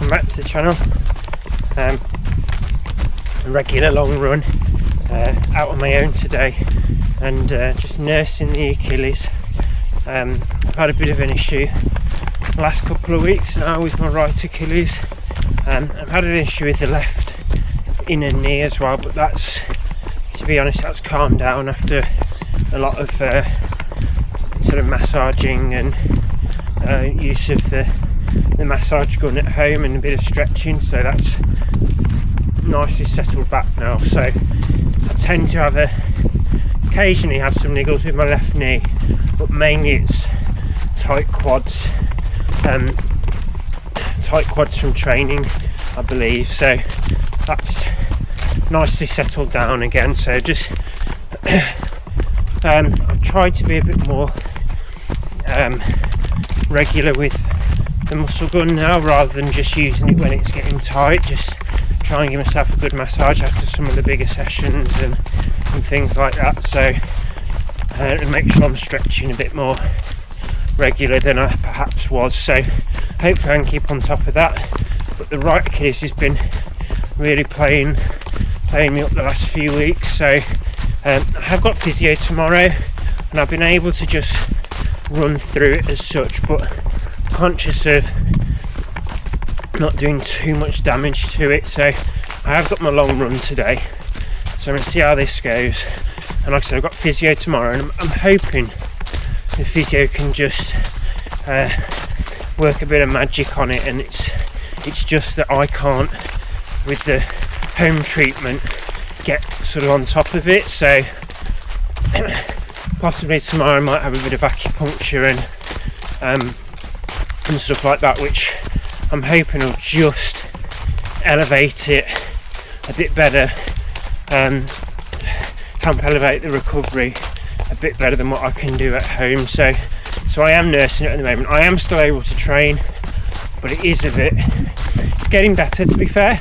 welcome back to the channel. A regular long run out on my own today, and just nursing the Achilles. I've had a bit of an issue the last couple of weeks now with my right Achilles. I've had an issue with the left inner knee as well, but that's, to be honest, that's calmed down after a lot of sort of massaging and use of the massage gun at home and a bit of stretching, so that's nicely settled back now. So I tend to occasionally have some niggles with my left knee, but mainly it's tight quads from training, I believe. So that's nicely settled down again. So just I've tried to be a bit more regular with the muscle gun now, rather than just using it when it's getting tight. Just try and give myself a good massage after some of the bigger sessions and things like that, so to make sure I'm stretching a bit more regular than I perhaps was. So hopefully I can keep on top of that. But the right Achilles has been really playing me up the last few weeks, so I have got physio tomorrow, and I've been able to just run through it as such, but conscious of not doing too much damage to it. So I have got my long run today, so I'm going to see how this goes. And like I said, I've got physio tomorrow, and I'm hoping the physio can just work a bit of magic on it, and it's just that I can't, with the home treatment, get sort of on top of it. So possibly tomorrow I might have a bit of acupuncture and stuff like that, which I'm hoping will just elevate it a bit better, help elevate the recovery a bit better than what I can do at home. So I am nursing it at the moment. I am still able to train, but it's getting better, to be fair.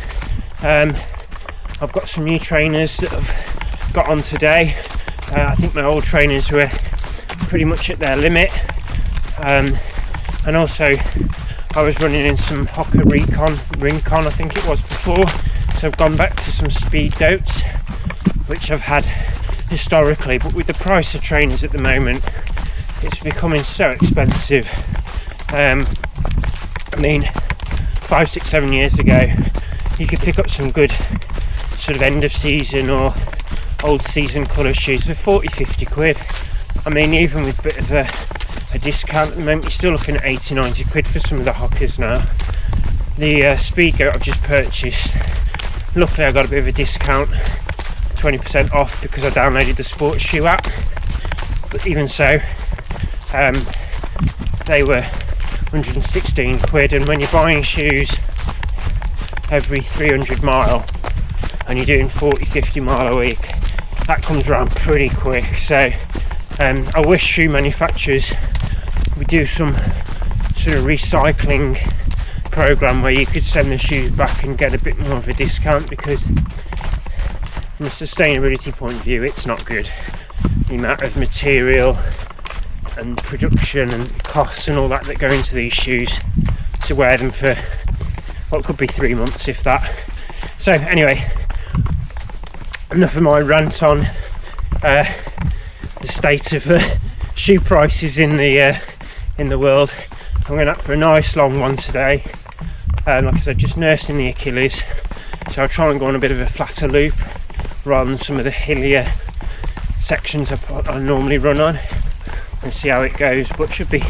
I've got some new trainers that have got on today. I think my old trainers were pretty much at their limit, and also I was running in some Hoka Rincon, I think it was before, so I've gone back to some Speedgoats, which I've had historically, but with the price of trainers at the moment, it's becoming so expensive. I mean, 5, 6, 7 years ago, you could pick up some good sort of end of season or old season colour shoes for 40-50 quid. I mean, even with a bit of a discount at the moment, you're still looking at 80-90 quid for some of the Hokas now. The Speedgoat I've just purchased, luckily I got a bit of a discount, 20% off, because I downloaded the sports shoe app. But even so, they were 116 quid, and when you're buying shoes every 300 mile and you're doing 40-50 mile a week, that comes around pretty quick. So I wish shoe manufacturers would do some sort of recycling program where you could send the shoes back and get a bit more of a discount, because from a sustainability point of view, it's not good. The amount of material and production and costs and all that go into these shoes to wear them for what could be 3 months, if that. So anyway, enough of my rant on the state of shoe prices in the world. I'm going out for a nice long one today. Like I said, just nursing the Achilles, so I'll try and go on a bit of a flatter loop rather than some of the hillier sections I normally run on, and see how it goes. But should be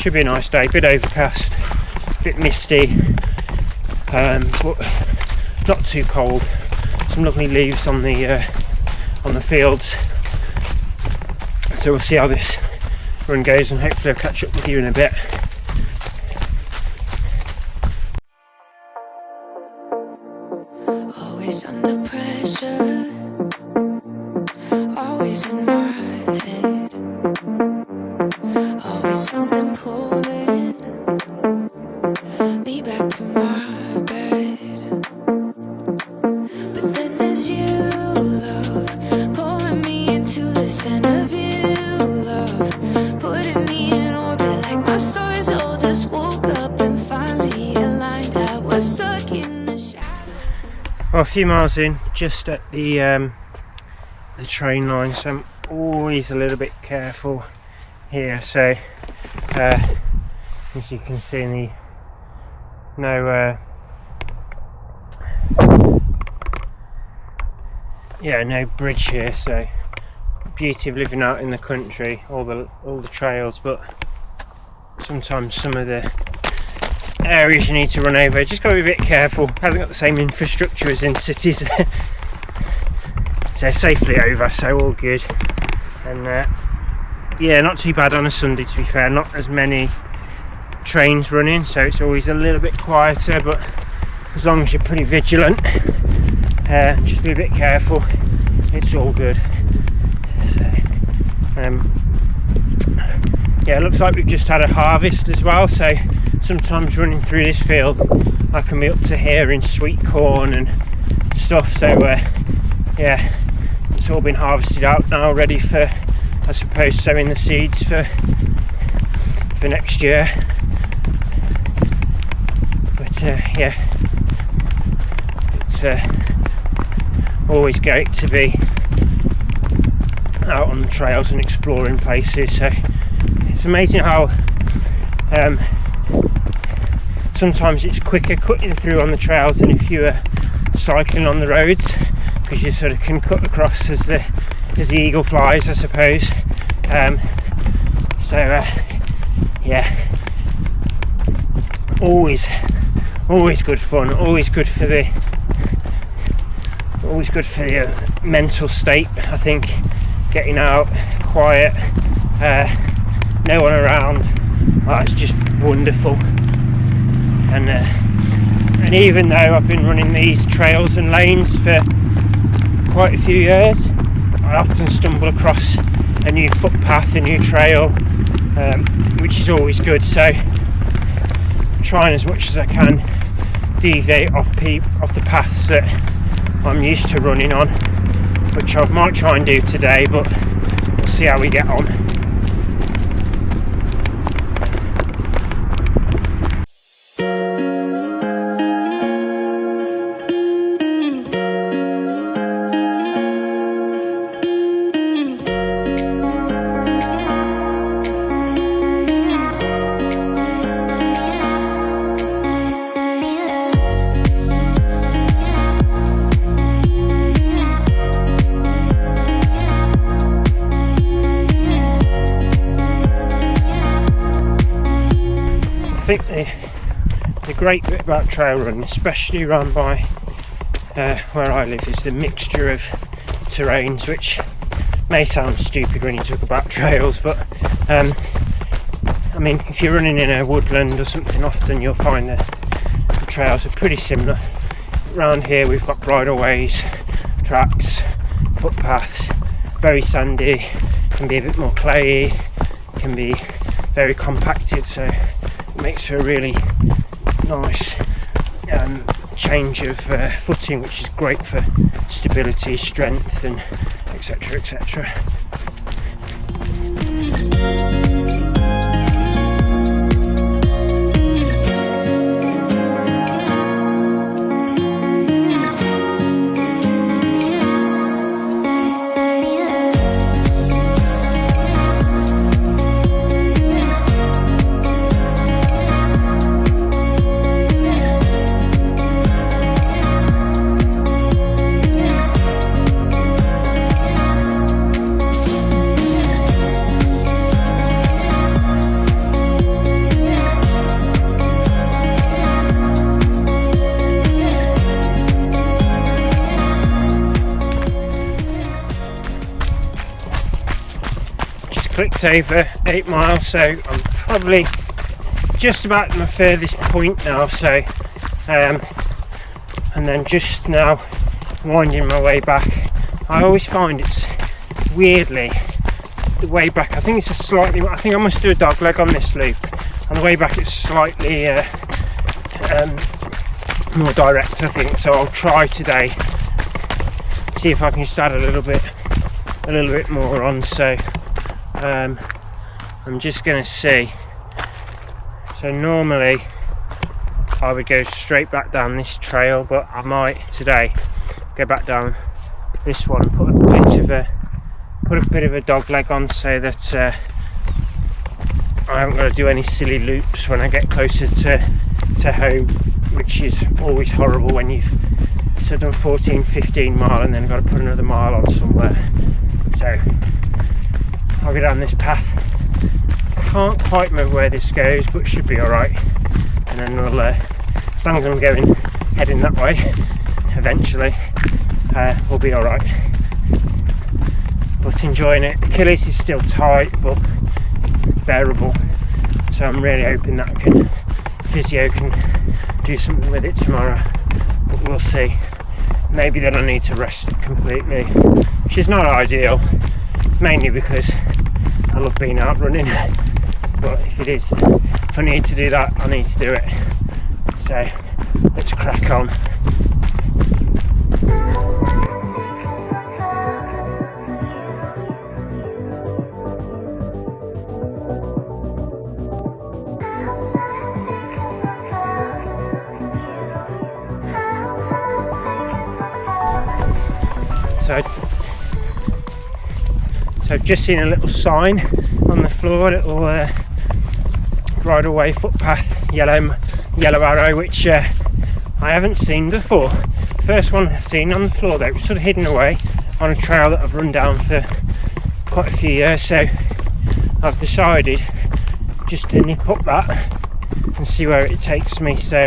a nice day. Bit overcast, bit misty, but not too cold. Some lovely leaves on the fields. So we'll see how this run goes, and hopefully I'll catch up with you in a bit. Always under pressure, always in my head, always something pulling me back to my bed. But then there's you, love, pulling me into the center of you, love, putting me in orbit like my stars all just woke up and finally aligned at Well, a few miles in, just at the train line, so I'm always a little bit careful here. So as you can see, no bridge here. So beauty of living out in the country, all the trails, but sometimes some of the areas you need to run over, just got to be a bit careful. Hasn't got the same infrastructure as in cities. So safely over, so all good. And yeah, not too bad on a Sunday, to be fair. Not as many trains running, so it's always a little bit quieter, but as long as you're pretty vigilant, just be a bit careful, it's all good. So, yeah, it looks like we've just had a harvest as well, so sometimes running through this field I can be up to here in sweet corn and stuff. So yeah, it's all been harvested out now, ready for, I suppose, sowing the seeds for next year. But yeah, it's always great to be out on the trails and exploring places. So it's amazing how sometimes it's quicker cutting through on the trails than if you were cycling on the roads, because you sort of can cut across as the eagle flies, I suppose. So yeah, always good fun, always good for the mental state, I think. Getting out, quiet, no one around, it's just wonderful. And even though I've been running these trails and lanes for quite a few years, I often stumble across a new footpath, a new trail, which is always good. So trying as much as I can deviate off the paths that I'm used to running on, which I might try and do today, but we'll see how we get on. I think the great bit about trail running, especially around by where I live, is the mixture of terrains, which may sound stupid when you talk about trails, but I mean, if you're running in a woodland or something, often you'll find the trails are pretty similar. Around here we've got bridleways, tracks, footpaths, very sandy, can be a bit more clayey, can be very compacted, so makes for a really nice change of footing, which is great for stability, strength, and etc, etc. Clicked over 8 miles, so I'm probably just about my furthest point now, so and then just now winding my way back. I always find it's weirdly the way back, I think I think I must do a dog leg on this loop. On the way back it's slightly more direct, I think, so I'll try today, see if I can just add a little bit more on. So I'm just going to see. So normally I would go straight back down this trail, but I might today go back down this one and put a bit of a dog leg on so that I haven't got to do any silly loops when I get closer to home, which is always horrible when you've sort of done 14-15 mile and then got to put another mile on somewhere. So I'll go down this path. Can't quite remember where this goes, but should be alright. And then we'll, as long as I'm heading that way, eventually, we'll be alright. But enjoying it. Achilles is still tight, but bearable. So I'm really hoping that physio can do something with it tomorrow. But we'll see. Maybe then I need to rest completely, which is not ideal, mainly because I love being out running. But if I need to do that, I need to do it. So let's crack on. So I've just seen a little sign on the floor, a little ride away footpath, yellow arrow, which I haven't seen before. The first one I've seen on the floor though, it was sort of hidden away on a trail that I've run down for quite a few years, so I've decided just to nip up that and see where it takes me. So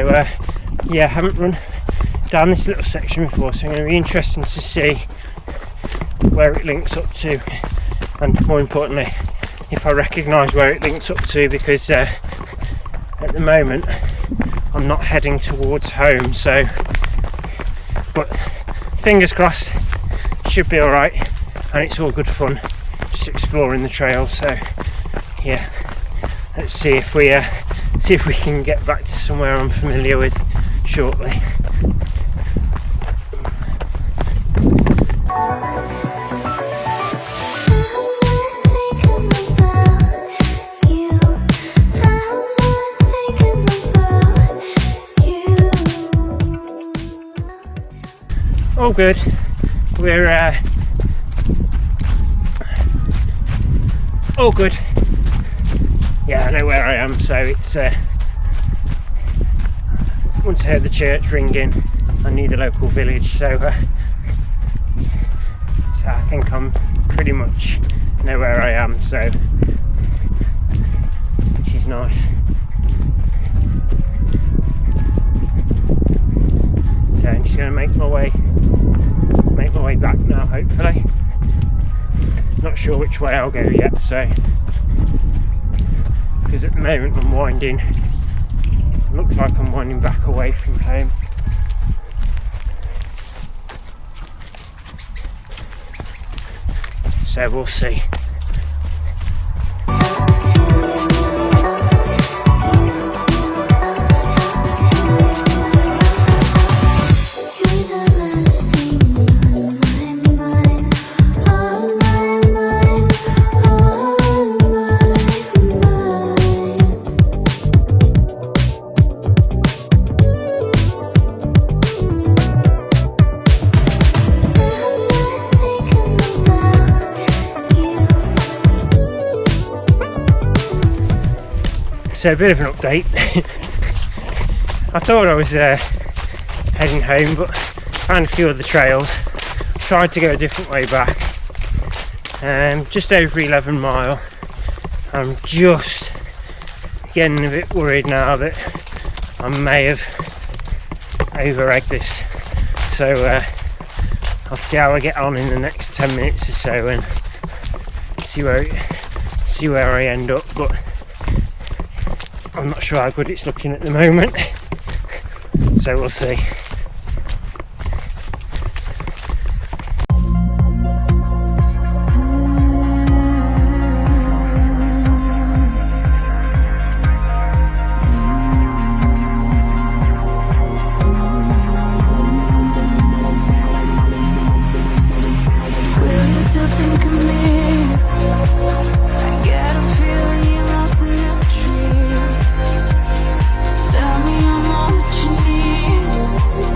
yeah, I haven't run down this little section before, so it's going to be interesting to see where it links up to, and more importantly if I recognise where it links up to, because at the moment I'm not heading towards home. So, but fingers crossed, should be alright, and it's all good fun just exploring the trail. So yeah, let's see if we can get back to somewhere I'm familiar with shortly. All good. We're all good. Yeah, I know where I am, so it's once I heard the church ringing, I knew the local village, so I think I'm pretty much know where I am, so which is nice. So I'm just going to make my way back now, hopefully. Not sure which way I'll go yet, so because at the moment I'm winding, looks like I'm winding back away from home. So we'll see. So a bit of an update. I thought I was heading home, but found a few other trails. Tried to go a different way back. Just over 11 mile. I'm just getting a bit worried now that I may have over-egged this. So I'll see how I get on in the next 10 minutes or so and see where I end up. But I'm not sure how good it's looking at the moment, so we'll see. Tell me I'm all that you need.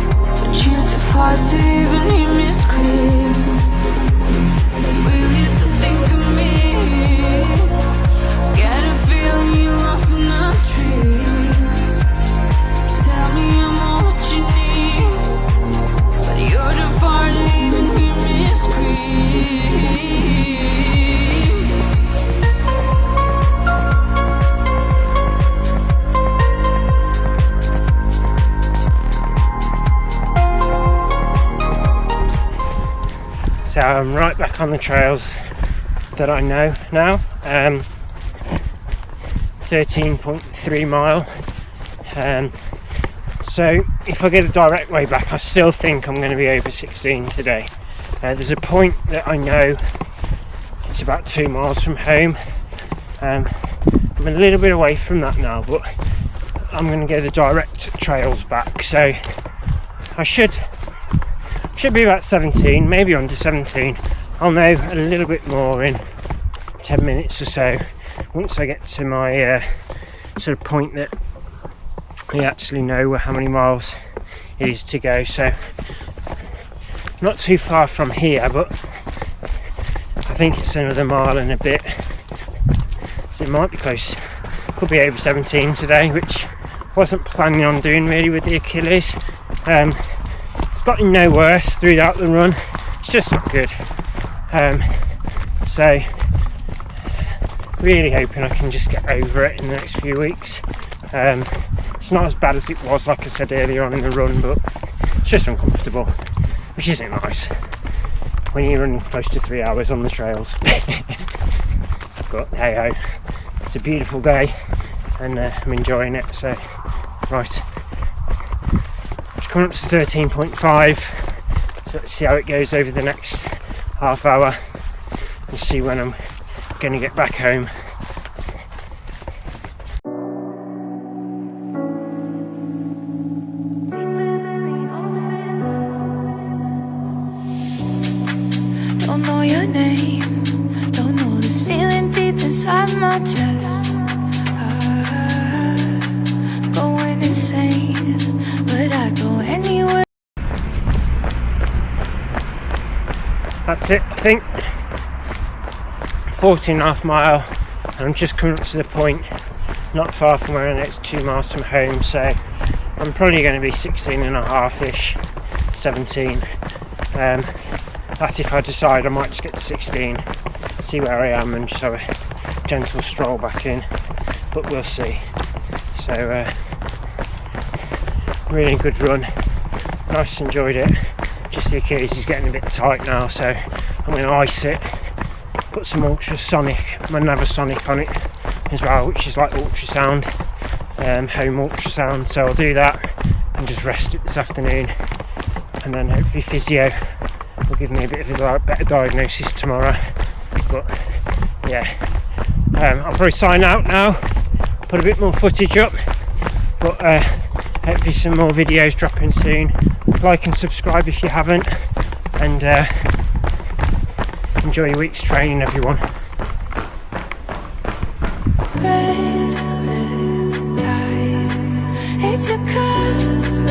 So I'm right back on the trails that I know now. 13.3 mile. So if I get a direct way back, I still think I'm going to be over 16 today. There's a point that I know it's about 2 miles from home. I'm a little bit away from that now, but I'm going to go the direct trails back, so I should be about 17, maybe under 17. I'll know a little bit more in 10 minutes or so once I get to my sort of point that I actually know how many miles it is to go. So not too far from here, but I think it's another mile and a bit, so it might be close. Could be over 17 today, which I wasn't planning on doing really with the Achilles. It's gotten no worse throughout the run, it's just not good. So really hoping I can just get over it in the next few weeks. It's not as bad as it was, like I said earlier on in the run, but it's just uncomfortable, which isn't nice when you're running close to 3 hours on the trails. But hey ho, it's a beautiful day and I'm enjoying it. So right, it's coming up to 13.5, so let's see how it goes over the next half hour and see when I'm going to get back home. Don't know your name, don't know this feeling deep inside my chest. I'm going insane, but I go anywhere. That's it, I think. 14.5 mile, and I'm just coming up to the point not far from where I know it's 2 miles from home, so I'm probably going to be 16.5ish, 17. That's if I decide. I might just get to 16, see where I am and just have a gentle stroll back in, but we'll see. So really good run, nice, enjoyed it. Just the Achilles is getting a bit tight now, so I'm going to ice it, put some ultrasonic, my Navisonic on it as well, which is like ultrasound, home ultrasound. So I'll do that and just rest it this afternoon, and then hopefully physio will give me a bit of a better diagnosis tomorrow. But yeah, I'll probably sign out now, put a bit more footage up, but hopefully some more videos dropping soon. Like and subscribe if you haven't, and enjoy your week's training, everyone. Red tide, it's a current